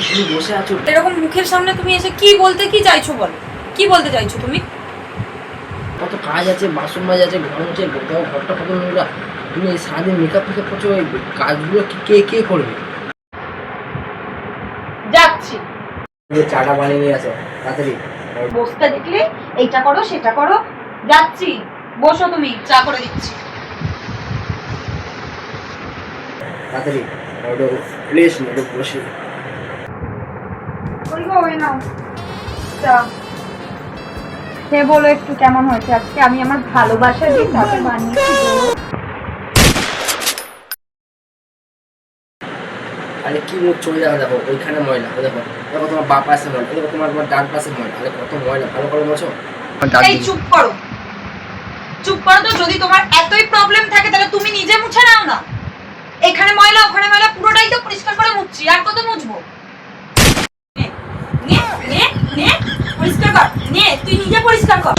তুমি বসে আছো? এরকম মুখের সামনে তুমি এসে কি বলতে কি চাইছো বলো? কি বলতে চাইছো তুমি? কত কাজ আছে, বাসন মাজ আছে, ঘর মুছে, ঘরটা কত নোংরা। তুমি এই সারাদিন মেকআপ ফেকআপ করছো, এই কাজগুলো কে কে করবে? যাচ্ছি। চাটা বানিয়ে নিয়ে আসো তাড়াতাড়ি। বসতে দেখলে এইটা করো সেটা করো। যাচ্ছি, বসো, তুমি চা করে দিচ্ছি। তাড়াতাড়ি ওটা প্লিজ ওটা বসে। ওই গো, ওই নাও চা। সে বলো একটু কেমন হয়েছে আজকে? আমি আমার ভালোবাসা দিয়ে চাটা বানিয়েছি গো। আরে কি মুখ চলে যাবে, দেখো ওইখানে ময়লা, দেখো দেখো তোমার বাঁ পাশে ময়লা, দেখো তোমার ডান পাশে ময়লা। আরে কত ময়লা, ভালো করে মোছো। এই চুপ করো, চুপ করো তো। যদি তোমার এতই প্রবলেম থাকে তাহলে তুমি নিজে মুছে নাও না। এখানে ময়লা ওখানে ময়লা, পুরোটাই তো পরিষ্কার করে মুছছি, আর কত মুছবো? নে নে নে নে পরিষ্কার কর, নে তুই নিজে পরিষ্কার কর।